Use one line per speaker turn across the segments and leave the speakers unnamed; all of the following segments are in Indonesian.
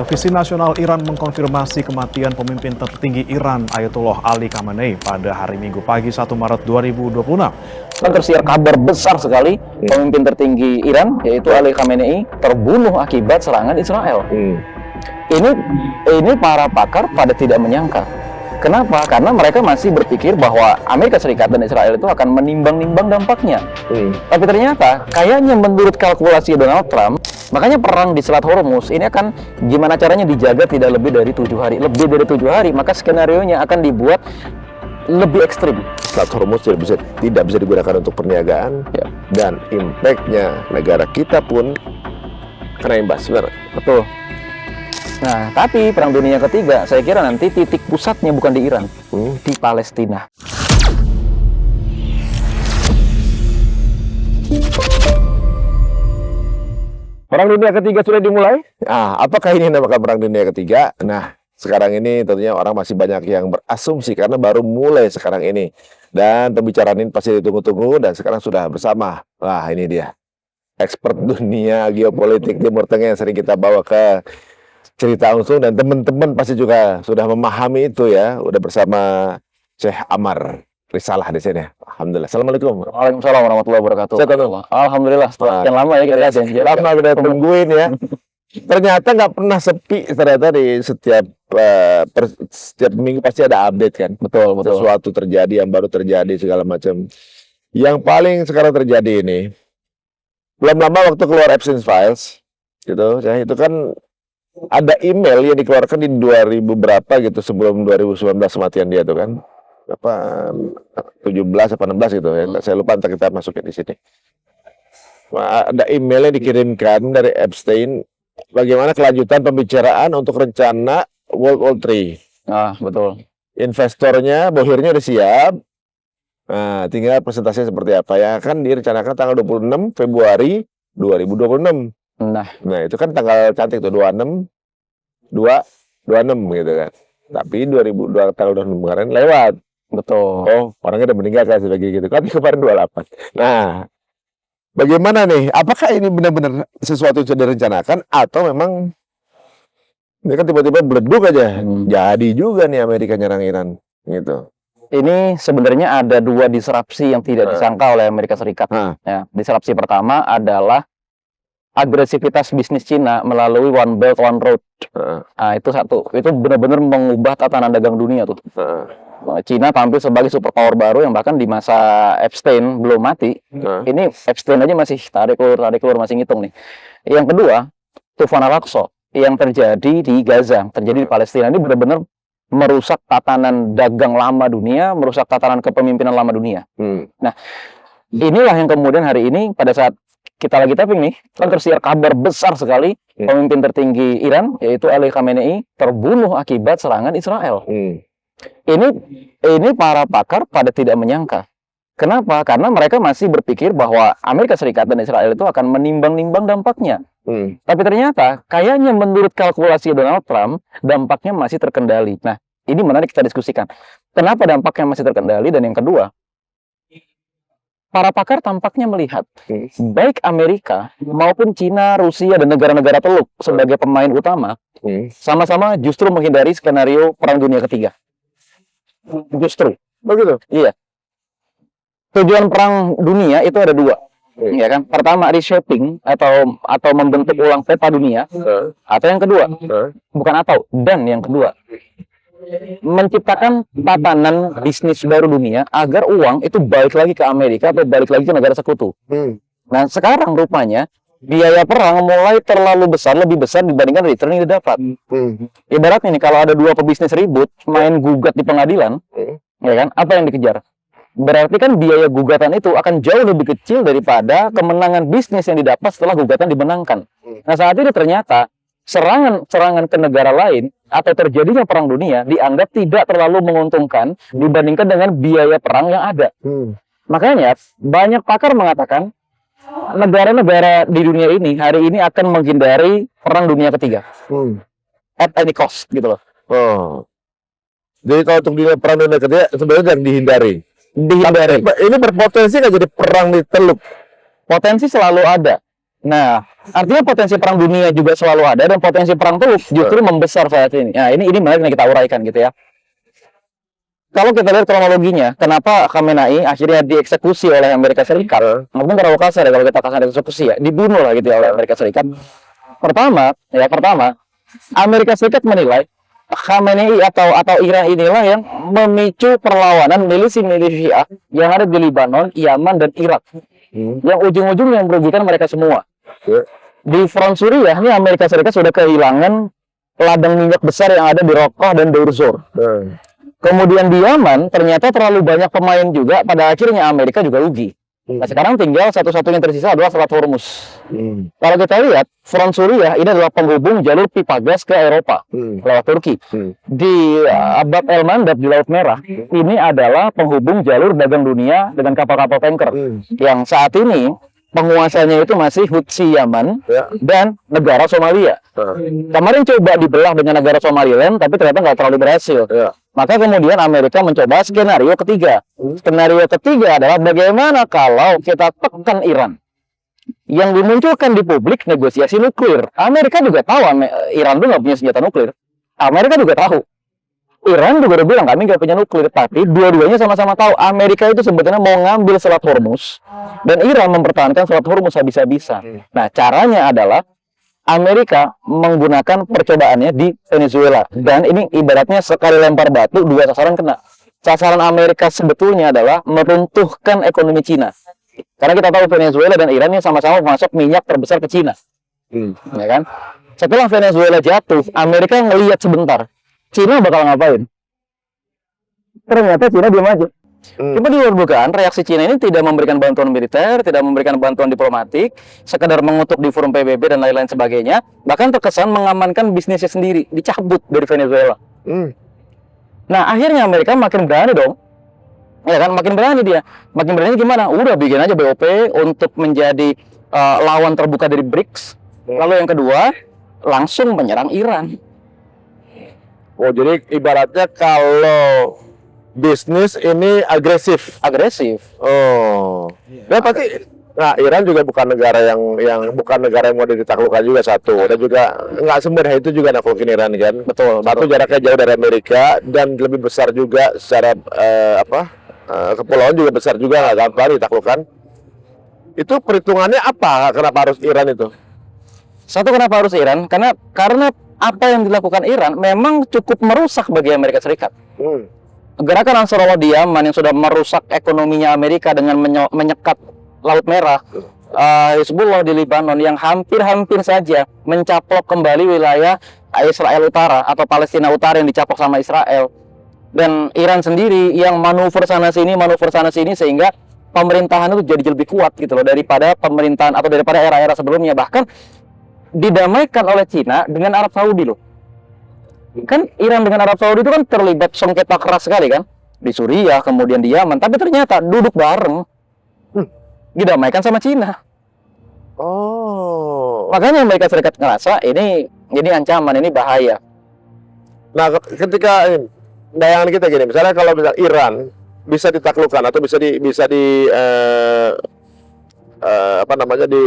Televisi nasional Iran mengkonfirmasi kematian pemimpin tertinggi Iran Ayatollah Ali Khamenei pada hari Minggu pagi 1 Maret 2026.
Kan tersiar kabar besar sekali pemimpin tertinggi Iran yaitu Ali Khamenei terbunuh akibat serangan Israel. Ini para pakar pada tidak menyangka. Kenapa? Karena mereka masih berpikir bahwa Amerika Serikat dan Israel itu akan menimbang-nimbang dampaknya. Tapi ternyata kayaknya menurut kalkulasi Donald Trump, makanya perang di Selat Hormuz ini akan gimana caranya dijaga tidak lebih dari 7 hari. Lebih dari 7 hari, maka skenarionya akan dibuat lebih ekstrim.
Selat Hormuz tidak bisa digunakan untuk perniagaan, dan impact-nya negara kita pun kena imbas, benar?
Betul. Nah, tapi Perang Dunia Ketiga, saya kira nanti titik pusatnya bukan di Iran, di Palestina.
Perang Dunia Ketiga sudah dimulai. Apakah ini namakan Perang Dunia Ketiga? Nah, sekarang ini tentunya orang masih banyak yang berasumsi karena baru mulai sekarang ini. Dan pembicaraan ini pasti ditunggu-tunggu dan sekarang sudah bersama. Wah, ini dia. Expert dunia geopolitik Timur Tengah yang sering kita bawa ke cerita langsung, dan teman-teman pasti juga sudah memahami itu ya. Udah bersama Syekh Amar Risalah di sini. Alhamdulillah. Assalamualaikum.
Waalaikumsalam warahmatullahi wabarakatuh. Alhamdulillah, setelah sekian lama ya kita janji.
Lama udah tungguin ya. Ternyata nggak pernah sepi, ternyata di setiap minggu pasti ada update kan.
Betul.
Sesuatu terjadi, yang baru terjadi, segala macam. Yang paling sekarang terjadi ini, belum lama waktu keluar Epstein Files, gitu, ya, itu kan ada email yang dikeluarkan di 2000 berapa gitu, sebelum 2019 kematian dia tuh kan. Apa 17 apa 16 gitu ya. Saya lupa, ntar kita masukin di sini. Ada email yang dikirimkan dari Epstein bagaimana kelanjutan pembicaraan untuk rencana World War III.
Betul.
Investornya, bohirnya udah siap. Nah, tinggal presentasinya seperti apa ya. Kan direncanakan tanggal 26 Februari 2026. Nah, itu kan tanggal cantik tuh, 26 gitu kan. Tapi tanggal 26 kemarin lewat.
Betul.
Oh, orangnya udah meninggal kan sebagai gitu. Kan kemarin 28. Nah, bagaimana nih? Apakah ini benar-benar sesuatu yang sudah direncanakan atau memang ini kan tiba-tiba beleduk aja? Jadi juga nih Amerika nyerang Iran gitu.
Ini sebenarnya ada dua disrupsi yang tidak disangka oleh Amerika Serikat. Ya, disrupsi pertama adalah agresivitas bisnis Cina melalui One Belt One Road. Nah, itu satu. Itu benar-benar mengubah tatanan dagang dunia tuh. Cina tampil sebagai superpower baru yang bahkan di masa Epstein belum mati. Ini Epstein aja masih tarik ulur masih ngitung nih. Yang kedua, Tufan Al-Aqsa yang terjadi di Gaza, terjadi di Palestina, ini benar-benar merusak tatanan dagang lama dunia, merusak tatanan kepemimpinan lama dunia. Nah, inilah yang kemudian hari ini pada saat kita lagi tapping nih, kan tersiar kabar besar sekali pemimpin tertinggi Iran yaitu Ali Khamenei terbunuh akibat serangan Israel. Ini para pakar pada tidak menyangka. Kenapa? Karena mereka masih berpikir bahwa Amerika Serikat dan Israel itu akan menimbang-nimbang dampaknya. Tapi ternyata kayaknya menurut kalkulasi Donald Trump dampaknya masih terkendali. Nah, ini menarik kita diskusikan. Kenapa dampaknya masih terkendali? Dan yang kedua, para pakar tampaknya melihat baik Amerika maupun Cina, Rusia, dan negara-negara Teluk sebagai pemain utama sama-sama justru menghindari skenario Perang Dunia Ketiga. Justru. Begitu? Iya. Tujuan Perang Dunia itu ada dua. Ya kan? Pertama, reshaping atau membentuk ulang peta dunia. Atau yang kedua, dan yang kedua, menciptakan tatanan bisnis baru dunia agar uang itu balik lagi ke Amerika atau balik lagi ke negara sekutu. Nah, sekarang rupanya biaya perang mulai terlalu besar, lebih besar dibandingkan return yang didapat. Ibaratnya nih, kalau ada dua pebisnis ribut, main gugat di pengadilan, ya kan? Apa yang dikejar? Berarti kan biaya gugatan itu akan jauh lebih kecil daripada kemenangan bisnis yang didapat setelah gugatan dimenangkan. Nah, saat ini ternyata serangan ke negara lain atau terjadinya perang dunia dianggap tidak terlalu menguntungkan dibandingkan dengan biaya perang yang ada. Makanya banyak pakar mengatakan negara-negara di dunia ini hari ini akan menghindari Perang Dunia Ketiga at any cost gitu loh.
Jadi kalau untuk Perang Dunia Ketiga sebenarnya jangan dihindari.
Dihindari.
Ini berpotensi nggak jadi perang di Teluk?
Potensi selalu ada. Nah, Artinya potensi perang dunia juga selalu ada dan potensi perang teluk justru membesar saat ini. Nah, ini menarik yang kita uraikan gitu ya. Kalau kita lihat kronologinya, kenapa Khamenei akhirnya dieksekusi oleh Amerika Serikat? Mungkin terlalu kasar ya kalau kita kasar eksekusi ya, dibunuh lah gitu ya oleh Amerika Serikat. Pertama, Amerika Serikat menilai Khamenei atau Iran inilah yang memicu perlawanan milisi-milisi Syiah yang ada di Lebanon, Yaman, dan Irak. Yang ujung-ujungnya merugikan mereka semua. Di front Suriah ini Amerika Serikat sudah kehilangan ladang minyak besar yang ada di Raqqa dan Deir Zor. Kemudian di Yaman ternyata terlalu banyak pemain juga, pada akhirnya Amerika juga rugi. Nah sekarang tinggal satu-satunya yang tersisa adalah Selat Hormuz. Kalau kita lihat, front Suriah ini adalah penghubung jalur pipa gas ke Eropa lewat Turki. Di Bab El Mandab di Laut Merah, ini adalah penghubung jalur dagang dunia dengan kapal-kapal tanker. Yang saat ini penguasanya itu masih Hutsi Yaman dan negara Somalia. Kemarin coba dibelah dengan negara Somaliland, tapi ternyata nggak terlalu berhasil. Maka kemudian Amerika mencoba skenario ketiga. Skenario ketiga adalah bagaimana kalau kita tekan Iran. Yang dimunculkan di publik negosiasi nuklir. Amerika juga tahu Iran itu nggak punya senjata nuklir. Amerika juga tahu. Iran juga udah bilang kami nggak punya nuklir. Tapi dua-duanya sama-sama tahu Amerika itu sebetulnya mau ngambil Selat Hormuz. Dan Iran mempertahankan Selat Hormuz habis-habisan. Nah caranya adalah Amerika menggunakan percobaannya di Venezuela. Dan ini ibaratnya sekali lempar batu, dua sasaran kena. Sasaran Amerika sebetulnya adalah meruntuhkan ekonomi Cina. Karena kita tahu Venezuela dan Iran ini sama-sama masuk minyak terbesar ke Cina. Ya kan? Setelah Venezuela jatuh, Amerika ngelihat sebentar. Cina bakal ngapain? Ternyata Cina diam aja. Cuma di luar dugaan, reaksi Cina ini tidak memberikan bantuan militer, tidak memberikan bantuan diplomatik, sekedar mengutuk di forum PBB dan lain-lain sebagainya, bahkan terkesan mengamankan bisnisnya sendiri, dicabut dari Venezuela. Nah, akhirnya Amerika makin berani dong. Ya kan, makin berani dia. Makin berani gimana? Udah bikin aja BOP untuk menjadi lawan terbuka dari BRICS. Lalu yang kedua, langsung menyerang Iran.
Oh, jadi ibaratnya kalau bisnis ini agresif. Oh. Dan pasti nah Iran juga bukan negara yang bukan negara yang mau ditaklukkan juga satu. Dan juga nggak semudah itu juga naklukin Iran kan.
Betul.
Satu jaraknya jauh dari Amerika dan lebih besar juga secara kepulauan juga besar juga, nggak gampang ditaklukkan. Itu perhitungannya apa? Kenapa harus Iran itu?
Satu, kenapa harus Iran? Karena apa yang dilakukan Iran memang cukup merusak bagi Amerika Serikat. Gerakan Ansarullah di Yaman yang sudah merusak ekonominya Amerika dengan menyekat Laut Merah, Hizbullah di Lebanon yang hampir-hampir saja mencaplok kembali wilayah Israel Utara atau Palestina Utara yang dicaplok sama Israel, dan Iran sendiri yang manuver sana sini sehingga pemerintahan itu jadi lebih kuat gitu loh daripada pemerintahan atau daripada era-era sebelumnya. Bahkan didamaikan oleh Cina dengan Arab Saudi loh. Kan Iran dengan Arab Saudi itu kan terlibat sengketa keras sekali kan, di Suriah kemudian di Yaman, tapi ternyata duduk bareng didamaikan sama Cina.
Oh,
makanya Amerika Serikat ngerasa ini ancaman, ini bahaya.
Nah, ketika bayangan kita gini, misalnya kalau misalnya Iran bisa ditaklukkan atau bisa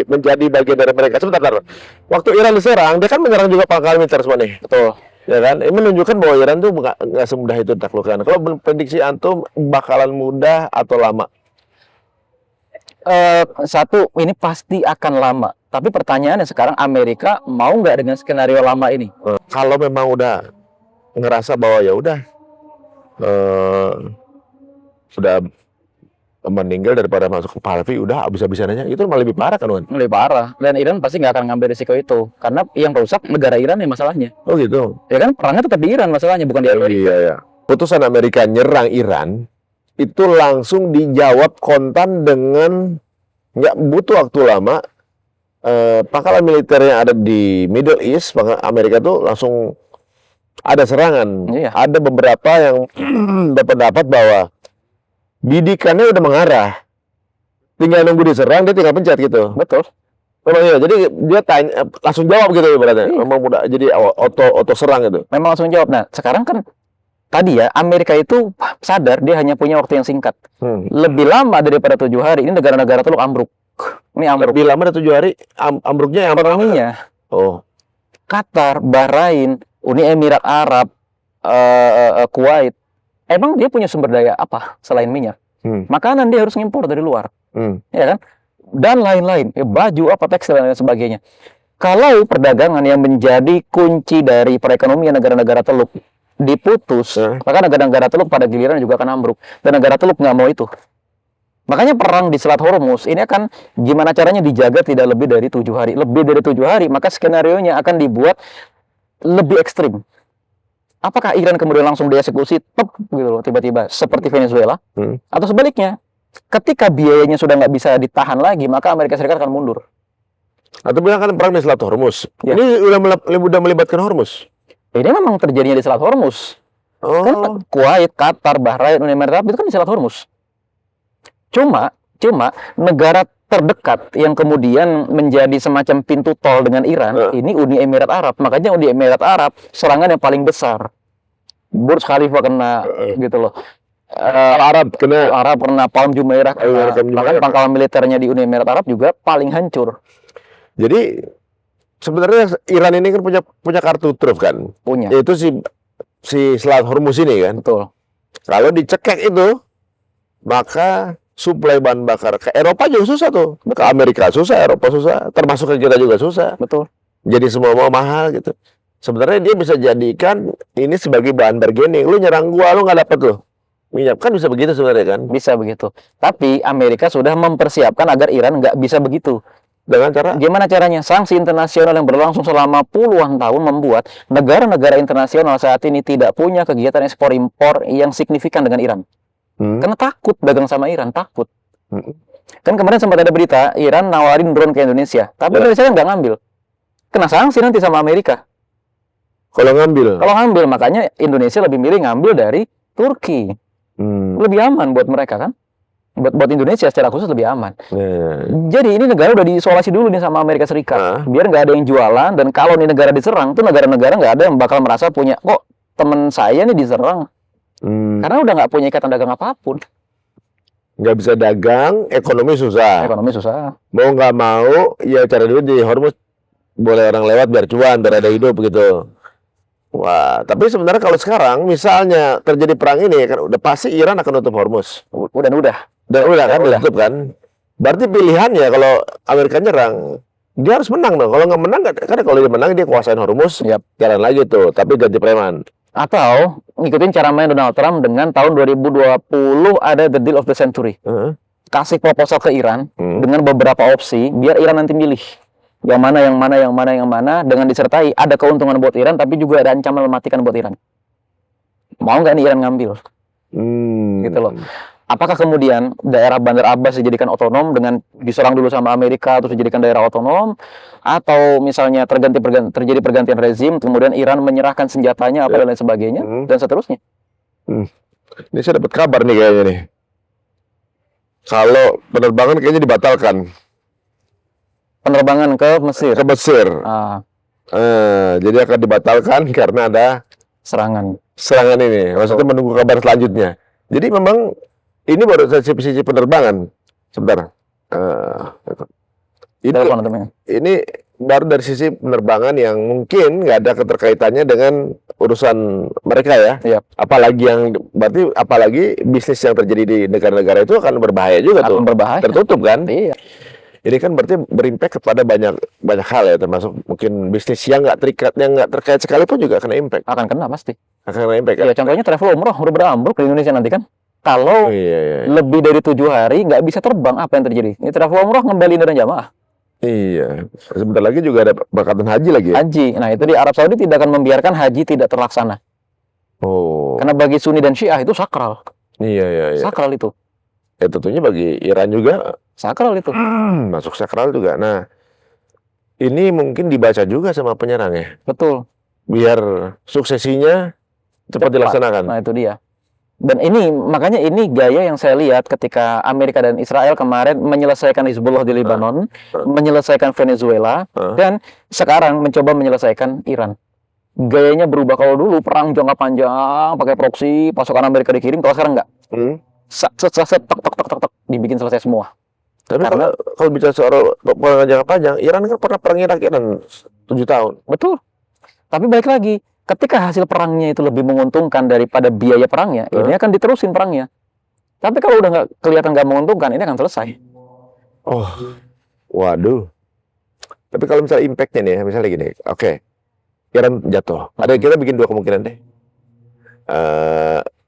menjadi bagian dari mereka. Sebentar. Waktu Iran diserang, dia kan menyerang juga pangkalan militer semua nih.
Betul.
Ya kan? Ini menunjukkan bahwa Iran tuh nggak semudah itu ditaklukkan. Kalau prediksi antum bakalan mudah atau lama?
Satu, ini pasti akan lama. Tapi pertanyaannya sekarang, Amerika mau nggak dengan skenario lama ini?
Kalau memang udah ngerasa bahwa ya udah sudah meninggal daripada masuk ke Palvi, udah habis-habisan aja, itu malah lebih parah kan, Wan?
Lebih parah. Dan Iran pasti nggak akan ngambil risiko itu, karena yang rusak negara Iran ya masalahnya.
Oh gitu.
Ya kan, perangnya tetap di Iran masalahnya, bukan di Amerika.
Iya. Putusan Amerika nyerang Iran itu langsung dijawab kontan dengan nggak butuh waktu lama. Pangkalan militer yang ada di Middle East, Amerika tuh langsung ada serangan.
Iya.
Ada beberapa yang berpendapat bahwa bidikannya udah mengarah, tinggal nunggu diserang, dia tinggal pencet gitu.
Betul.
Memang iya. Jadi dia tanya, langsung jawab gitu ibaratnya. Memang mudah, jadi auto serang gitu.
Memang langsung jawab. Nah, sekarang kan tadi ya, Amerika itu sadar dia hanya punya waktu yang singkat. Lebih lama daripada 7 hari, ini negara-negara teluk ambruk. Ini ambruk.
Lebih lama dari 7 hari, ambruknya yang
Ekonominya.
Oh,
Qatar, Bahrain, Uni Emirat Arab, Kuwait. Emang dia punya sumber daya apa selain minyak? Makanan dia harus ngimpor dari luar, ya kan? Dan lain-lain, baju apa, tekstil dan lain sebagainya. Kalau perdagangan yang menjadi kunci dari perekonomian negara-negara Teluk diputus, maka negara-negara Teluk pada giliran juga akan ambruk. Dan negara Teluk nggak mau itu. Makanya perang di Selat Hormuz ini akan gimana caranya dijaga tidak lebih dari 7 hari. Lebih dari 7 hari, maka skenario-nya akan dibuat lebih ekstrim. Apakah Iran kemudian langsung dieksekusi, gitu loh, tiba-tiba seperti Venezuela, atau sebaliknya, ketika biayanya sudah nggak bisa ditahan lagi, maka Amerika Serikat akan mundur.
atau bilang kan perang di Selat Hormuz.
Ya.
Ini udah melibatkan Hormuz.
Ini memang terjadinya di Selat Hormuz. Kan Kuwait, Qatar, Bahrain, Uni Emirat Arab itu kan di Selat Hormuz. Cuma negara terdekat yang kemudian menjadi semacam pintu tol dengan Iran, ini Uni Emirat Arab. Makanya Uni Emirat Arab serangan yang paling besar. Burj Khalifa kena, gitu loh. Arab kena, Palm Jumeirah kena. Bahkan pangkalan militernya di Uni Emirat Arab juga paling hancur.
Jadi sebenarnya Iran ini kan punya kartu truf kan?
Punya.
Itu si Selat Hormuz ini kan.
Betul.
Kalau dicekek itu, maka suplai bahan bakar ke Eropa juga susah tuh. Ke Amerika susah, Eropa susah, termasuk ke kita juga susah.
Betul.
Jadi semua mau mahal gitu. Sebenarnya dia bisa jadikan ini sebagai bahan bargaining. Lu nyerang gua, lu nggak dapet tuh minyak, kan bisa begitu sebenarnya kan?
Bisa begitu. Tapi Amerika sudah mempersiapkan agar Iran nggak bisa begitu.
Dengan cara
gimana caranya? Sanksi internasional yang berlangsung selama puluhan tahun membuat negara-negara internasional saat ini tidak punya kegiatan ekspor impor yang signifikan dengan Iran. Karena takut dagang sama Iran, takut. Kan kemarin sempat ada berita Iran nawarin drone ke Indonesia, tapi Indonesia kan nggak ngambil. Kena sanksi nanti sama Amerika.
Kalau ngambil,
Makanya Indonesia lebih milih ngambil dari Turki. Lebih aman buat mereka kan? Buat Indonesia secara khusus lebih aman. Jadi ini negara udah diisolasi dulu nih sama Amerika Serikat. Biar nggak ada yang jualan, dan kalau nih negara diserang, tuh negara-negara nggak ada yang bakal merasa punya, kok temen saya nih diserang. Karena udah nggak punya ikatan dagang apapun.
Nggak bisa dagang, ekonomi susah. Mau nggak mau, ya cari duit di Hormuz. Boleh orang lewat biar cuan, biar ada hidup gitu. Wah, tapi sebenarnya kalau sekarang misalnya terjadi perang ini kan udah pasti Iran akan nutup Hormuz.
Udah
kan, tutup kan. Berarti pilihannya kalau Amerika nyerang, dia harus menang dong. Kalau nggak menang, kan kalau dia menang dia kuasain Hormuz, jalan lagi tuh, tapi ganti preman.
Atau ngikutin cara main Donald Trump dengan tahun 2020 ada the deal of the century. Kasih proposal ke Iran dengan beberapa opsi, biar Iran nanti milih yang mana, dengan disertai ada keuntungan buat Iran, tapi juga ada ancaman mematikan buat Iran. Mau nggak nih Iran ngambil? Gitu loh. Apakah kemudian daerah Bandar Abbas dijadikan otonom dengan diserang dulu sama Amerika terus dijadikan daerah otonom, atau misalnya terjadi pergantian rezim, kemudian Iran menyerahkan senjatanya dan lain sebagainya dan seterusnya.
Ini saya dapat kabar nih kayaknya nih. Kalau penerbangan kayaknya dibatalkan.
Penerbangan ke Mesir.
Jadi akan dibatalkan karena ada
serangan
ini. Maksudnya menunggu kabar selanjutnya. Jadi memang ini baru sisi penerbangan. Sebentar. Ini baru dari sisi penerbangan yang mungkin nggak ada keterkaitannya dengan urusan mereka ya. Apalagi bisnis yang terjadi di negara-negara itu akan berbahaya juga tuh. Tertutup kan?
Iya.
Ini kan berarti berimpact kepada banyak hal ya, termasuk mungkin bisnis yang nggak terkait sekalipun juga kena impact.
Akan kena pasti.
Akan kena impact.
Ya, contohnya travel umroh udah berambruk di Indonesia nanti kan. Kalau lebih dari 7 hari nggak bisa terbang, apa yang terjadi? Ini travel umroh ngembaliin dari jamaah.
Iya. Sebentar lagi juga ada berkatan haji lagi ya?
Haji. Nah, itu di Arab Saudi tidak akan membiarkan haji tidak terlaksana. Karena bagi Sunni dan Syiah itu sakral.
Iya.
Sakral itu.
Ya tentunya bagi Iran juga
sakral itu.
Masuk sakral juga. Nah, ini mungkin dibaca juga sama penyerangnya.
Betul.
Biar suksesinya cepat dilaksanakan.
Nah, itu dia. Dan ini, makanya ini gaya yang saya lihat ketika Amerika dan Israel kemarin menyelesaikan Hizbullah di Lebanon, menyelesaikan Venezuela, dan sekarang mencoba menyelesaikan Iran. Gayanya berubah. Kalau dulu perang jangka panjang, pakai proksi, pasukan Amerika dikirim, kalau sekarang enggak. Tok, dibikin selesai semua.
Tapi
Karena-
kalau bicara soal perang jangka panjang, Iran kan pernah perang Irak Iran 7 tahun.
Betul. Tapi balik lagi, ketika hasil perangnya itu lebih menguntungkan daripada biaya perangnya, ini akan diterusin perangnya. Tapi kalau udah nggak kelihatan nggak menguntungkan, ini akan selesai.
Oh, waduh. Tapi kalau misalnya impact-nya nih, misalnya gini, oke, Iran jatuh. Ada kita bikin dua kemungkinan deh.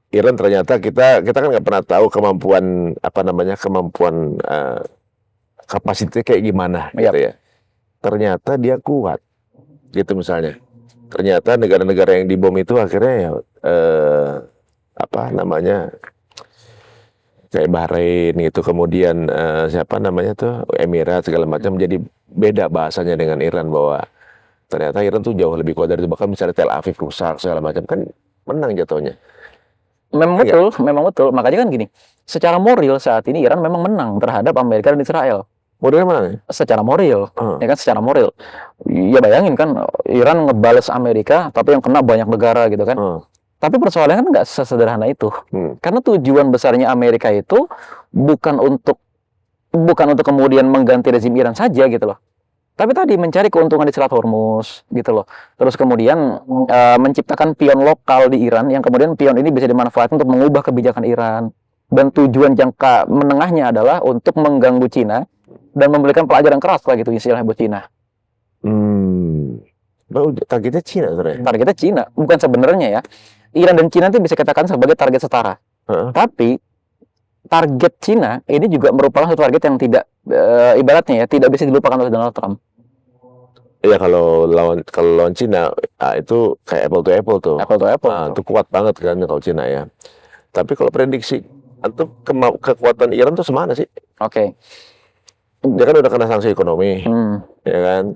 Iran ternyata kita kan nggak pernah tahu kemampuan kapasitasnya kayak gimana gitu ya. Ternyata dia kuat, gitu misalnya. Ternyata negara-negara yang dibom itu akhirnya ya kayak Bahrain gitu, kemudian Emirat segala macam, jadi beda bahasanya dengan Iran, bahwa ternyata Iran tuh jauh lebih kuat dari itu. Bahkan misalnya Tel Aviv rusak segala macam, kan menang jatuhnya.
Memang betul. Makanya kan gini, secara moral saat ini Iran memang menang terhadap Amerika dan Israel.
Modelnya mana ya?
Secara moral, ya kan, secara moral. Ya bayangin kan, Iran ngebales Amerika, tapi yang kena banyak negara gitu kan. Tapi persoalannya kan nggak sesederhana itu. Karena tujuan besarnya Amerika itu bukan untuk kemudian mengganti rezim Iran saja gitu loh. Tapi tadi mencari keuntungan di Selat Hormuz gitu loh. Terus kemudian menciptakan pion lokal di Iran, yang kemudian pion ini bisa dimanfaatkan untuk mengubah kebijakan Iran. Dan tujuan jangka menengahnya adalah untuk mengganggu Cina dan memberikan pelajaran keras lah gitu istilahnya buat Cina.
Targetnya Cina sebenarnya.
Targetnya Cina, bukan sebenarnya ya. Iran dan Cina itu bisa katakan sebagai target setara. Tapi target Cina ini juga merupakan satu target yang tidak ibaratnya ya tidak bisa dilupakan oleh Donald Trump.
Iya, kalau lawan Cina itu kayak apple to apple tuh.
Apple to apple.
Itu kuat banget kan kalau Cina ya. Tapi kalau prediksi atau kekuatan Iran tuh semana sih?
Oke.
Dia kan udah kena sanksi ekonomi, ya kan.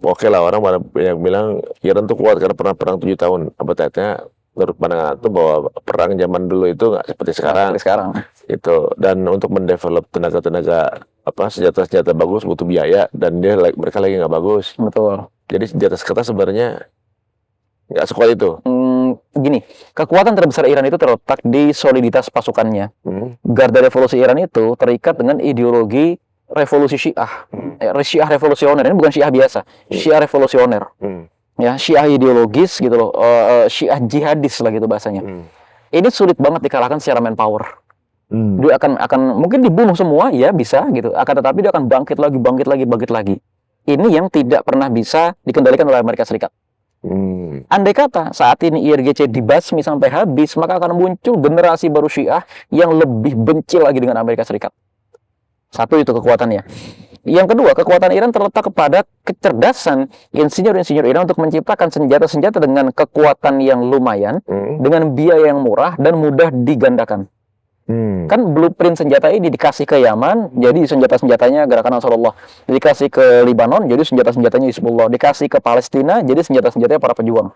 Oke lah, orang pada yang bilang Iran tuh kuat karena pernah perang 7 tahun. Appetite-nya menurut pandangan itu bahwa perang zaman dulu itu nggak seperti sekarang. Itu, dan untuk mendevelop tenaga-tenaga senjata-senjata bagus butuh biaya, dan mereka lagi nggak bagus.
Betul.
Jadi senjata kita sebenarnya nggak sekuat itu.
Gini, kekuatan terbesar Iran itu terletak di soliditas pasukannya. Garda revolusi Iran itu terikat dengan ideologi revolusi Syiah. Syiah revolusioner, ini bukan Syiah biasa, Syiah revolusioner. Ya, Syiah ideologis gitu loh, Syiah jihadis lah gitu bahasanya. Ini sulit banget dikalahkan secara manpower. Dia akan mungkin dibunuh semua, ya bisa gitu. Akan tetapi dia akan bangkit lagi. Ini yang tidak pernah bisa dikendalikan oleh Amerika Serikat. Andai kata saat ini IRGC dibasmi sampai habis, maka akan muncul generasi baru Syiah yang lebih benci lagi dengan Amerika Serikat. Satu itu kekuatannya. Yang kedua, kekuatan Iran terletak kepada kecerdasan insinyur-insinyur Iran untuk menciptakan senjata-senjata dengan kekuatan yang lumayan, dengan biaya yang murah dan mudah digandakan. Kan blueprint senjata ini dikasih ke Yaman, jadi senjata-senjatanya Gerakan Ansarullah. Dikasih ke Lebanon, jadi senjata-senjatanya Hizbullah. Dikasih ke Palestina, jadi senjata-senjatanya para pejuang.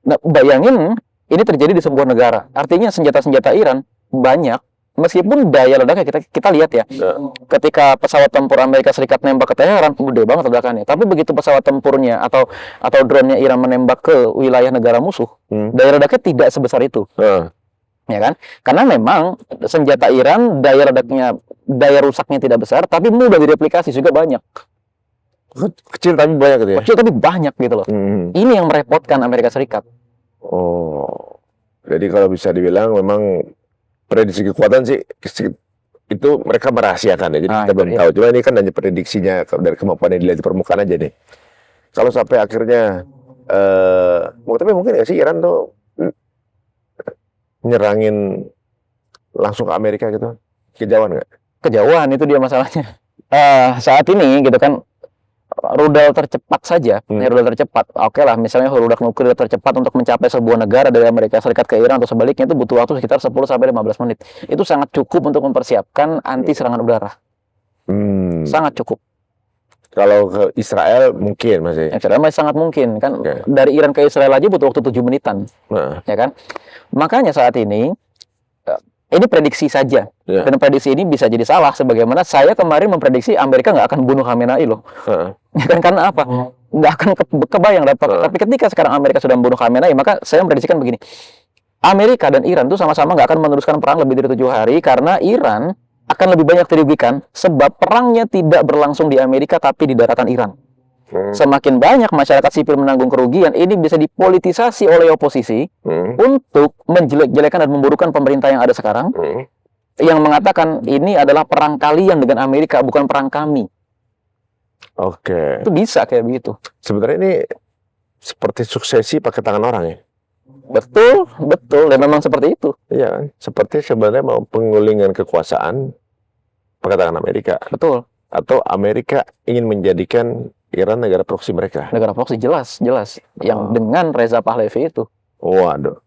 Nah, bayangin ini terjadi di sebuah negara. Artinya senjata-senjata Iran banyak, meskipun daya ledaknya kita lihat ya. Ketika pesawat tempur Amerika Serikat nembak ke Teheran, gede banget ledakannya. Tapi begitu pesawat tempurnya atau drone-nya Iran menembak ke wilayah negara musuh, daya ledaknya tidak sebesar itu. Ya kan? Karena memang senjata Iran daya rusaknya tidak besar, tapi mudah direplikasi juga banyak.
Kecil tapi banyak gitu ya?
Kecil tapi banyak gitu loh. Ini yang merepotkan Amerika Serikat.
Oh, jadi kalau bisa dibilang memang prediksi kekuatan sih itu mereka merahasiakan ya, jadi kita belum tahu. Cuma ini kan hanya prediksinya dari kemampuan yang dilihat di permukaan aja nih. Kalau sampai akhirnya, tapi mungkin nggak sih Iran tuh nyerangin langsung ke Amerika gitu? Kejauhan nggak?
Kejauhan, itu dia masalahnya. Saat ini gitu kan, rudal tercepat saja, rudal tercepat. Oke lah, misalnya rudal nuklir tercepat untuk mencapai sebuah negara dari Amerika Serikat ke Iran atau sebaliknya itu butuh waktu sekitar 10-15 menit. Itu sangat cukup untuk mempersiapkan anti serangan udara. Sangat cukup.
Kalau ke Israel mungkin masih.
Israel masih sangat mungkin kan. Dari Iran ke Israel aja butuh waktu 7 menitan. Ya kan? Makanya saat ini prediksi saja. Dan prediksi ini bisa jadi salah, sebagaimana saya kemarin memprediksi Amerika nggak akan bunuh Khamenei loh. Ya kan, karena apa? Nggak akan kebayang. Tapi ketika sekarang Amerika sudah membunuh Khamenei, maka saya memprediksikan begini. Amerika dan Iran itu sama-sama nggak akan meneruskan perang lebih dari 7 hari, karena Iran akan lebih banyak dirugikan sebab perangnya tidak berlangsung di Amerika tapi di daratan Iran. Semakin banyak masyarakat sipil menanggung kerugian, ini bisa dipolitisasi oleh oposisi untuk menjelek-jelekan dan memburukan pemerintah yang ada sekarang, yang mengatakan ini adalah perang kalian dengan Amerika, bukan perang kami.
Oke.
Itu bisa kayak begitu.
Sebenarnya ini seperti suksesi pakai tangan orang ya.
Betul, betul. Dan memang seperti itu.
Iya kan? Seperti sebenarnya mau pengulingan kekuasaan pakai tangan Amerika.
Betul.
Atau Amerika ingin menjadikan Iran negara proksi mereka.
Negara proksi, jelas. Yang dengan Reza Pahlavi itu.
Waduh.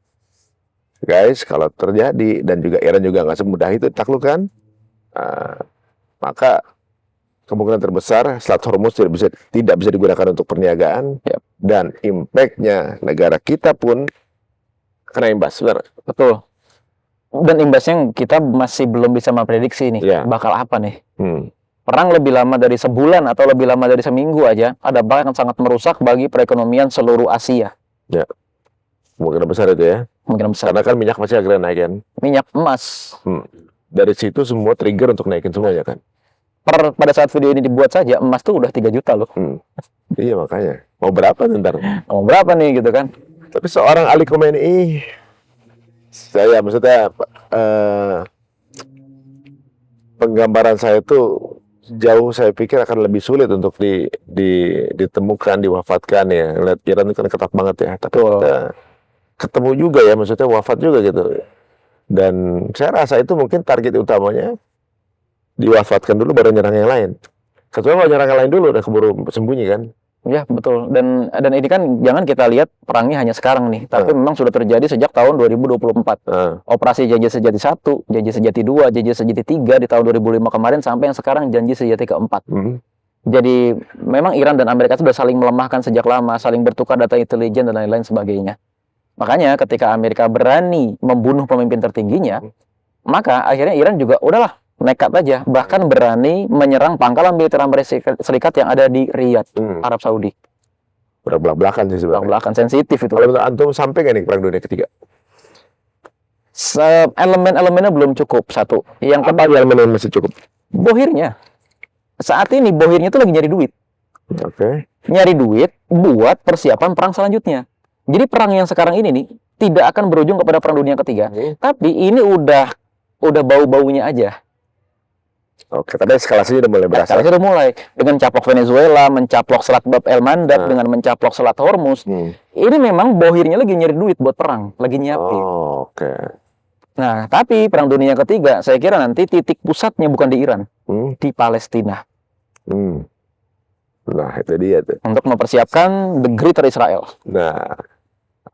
Guys, kalau terjadi, dan juga Iran juga nggak semudah itu ditaklukkan, maka kemungkinan terbesar Selat Hormuz tidak bisa digunakan untuk perniagaan, dan impact-nya negara kita pun kena imbas, benar?
Betul. Dan imbasnya kita masih belum bisa memprediksi nih, bakal apa nih. Perang lebih lama dari sebulan atau lebih lama dari seminggu aja, ada dampak yang sangat merusak bagi perekonomian seluruh Asia.
Ya, kemungkinan besar itu ya.
Kemungkinan besar.
Karena kan minyak pasti akan naik kan.
Minyak, emas.
Dari situ semua trigger untuk naikin semuanya kan.
Pada saat video ini dibuat saja, emas tuh udah 3 juta loh.
Iya makanya. Mau berapa ntar?
Mau berapa nih gitu kan.
Tapi seorang Ali Khamenei, maksudnya penggambaran saya tuh jauh, saya pikir akan lebih sulit untuk ditemukan, diwafatkan ya. Lihat Iran itu kan ketat banget ya. Tapi kita ketemu juga ya, maksudnya wafat juga gitu. Dan saya rasa itu mungkin target utamanya diwafatkan dulu baru nyerang yang lain. Kecuali kalau nyerang yang lain dulu udah keburu sembunyi kan.
Ya betul. Dan ini kan jangan kita lihat perangnya hanya sekarang nih, tapi memang sudah terjadi sejak tahun 2024. Operasi Janji Sejati 1, Janji Sejati 2, Janji Sejati 3 di tahun 2005 kemarin sampai yang sekarang Janji Sejati keempat. Jadi memang Iran dan Amerika sudah saling melemahkan sejak lama, saling bertukar data intelijen dan lain-lain sebagainya. Makanya ketika Amerika berani membunuh pemimpin tertingginya, maka akhirnya Iran juga udahlah nekat aja, bahkan berani menyerang pangkalan militer Amerika Serikat yang ada di Riyadh, Arab Saudi.
Belak-belakan sih sebenarnya.
Belak-belakan, sensitif itu.
Kalau menurut antum sampai nggak nih perang dunia ketiga?
Elemen-elemennya belum cukup, satu. Yang
Apa elemen masih cukup?
Bohirnya. Saat ini bohirnya itu lagi nyari duit.
Oke.
Nyari duit buat persiapan perang selanjutnya. Jadi perang yang sekarang ini nih tidak akan berujung kepada perang dunia ketiga, tapi ini udah bau-baunya aja.
Oke, tapi eskalasinya udah mulai berasa.
Eskalasinya udah mulai. Dengan mencaplok Venezuela, mencaplok Selat Bab El Mandab, dengan mencaplok Selat Hormuz. Ini memang bohirnya lagi nyari duit buat perang, lagi nyiapin.
Oke.
Nah, tapi perang dunia ketiga, saya kira nanti titik pusatnya bukan di Iran, di Palestina.
Nah, itu dia tuh.
Untuk mempersiapkan the Greater Israel.
Nah,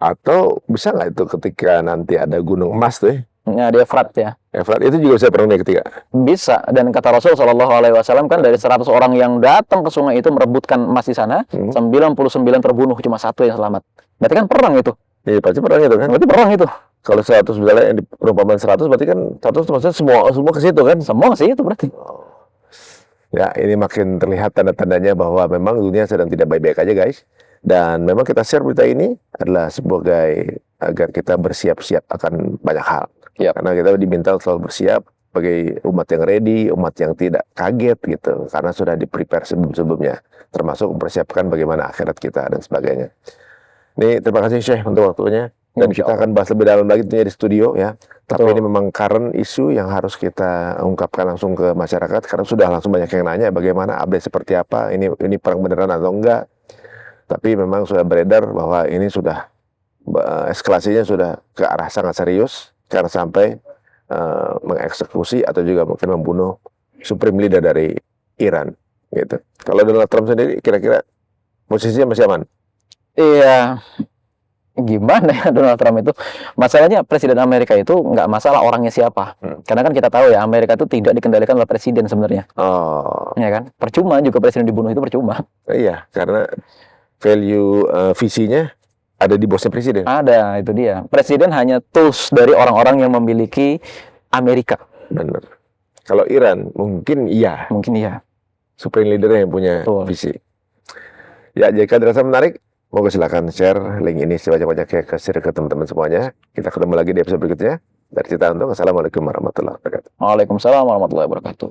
atau bisa nggak itu ketika nanti ada gunung emas tuh ya?
Nah, di Efrat ya.
Efrat itu juga bisa perang dunia ketiga.
Bisa, dan kata Rasul Shallallahu Alaihi Wasallam kan dari 100 orang yang datang ke sungai itu merebutkan emas di sana, 99 terbunuh, cuma 1 yang selamat. Berarti kan perang itu.
Iya, pasti perang itu kan.
Berarti perang itu.
Kalau 100 misalnya yang di perumpamaan 100 berarti kan 100 maksudnya semua ke situ kan?
Semua ke situ berarti.
Ya, ini makin terlihat tanda-tandanya bahwa memang dunia sedang tidak baik-baik aja, guys. Dan memang kita share berita ini adalah sebagai agar kita bersiap-siap akan banyak hal. Karena kita diminta selalu bersiap sebagai umat yang ready, umat yang tidak kaget gitu. Karena sudah di-prepare sebelum-sebelumnya. Termasuk mempersiapkan bagaimana akhirat kita dan sebagainya. Nih, terima kasih Syekh untuk waktunya. Dan kita akan bahas lebih dalam lagi tentunya di studio ya. Tapi ini memang current isu yang harus kita ungkapkan langsung ke masyarakat. Karena sudah langsung banyak yang nanya bagaimana update seperti apa. Ini perang beneran atau enggak. Tapi memang sudah beredar bahwa ini sudah eskalasinya sudah ke arah sangat serius. Karena sampai mengeksekusi atau juga mungkin membunuh supreme leader dari Iran gitu. Kalau Donald Trump sendiri kira-kira posisinya masih aman?
Iya, gimana ya Donald Trump itu? Masalahnya Presiden Amerika itu nggak masalah orangnya siapa. Karena kan kita tahu ya Amerika itu tidak dikendalikan oleh presiden sebenarnya. Ya kan? Percuma juga presiden dibunuh itu percuma.
Iya, karena value visinya ada di bosnya presiden.
Ada, itu dia. Presiden hanya tools dari orang-orang yang memiliki Amerika.
Benar. Kalau Iran mungkin iya.
Mungkin iya.
Supreme leader yang punya visi. Ya, jika dirasa menarik, moga silakan share link ini sebanyak-banyaknya ke share ke teman-teman semuanya. Kita ketemu lagi di episode berikutnya. Dari kita untuk Assalamualaikum warahmatullahi wabarakatuh.
Waalaikumsalam warahmatullahi wabarakatuh.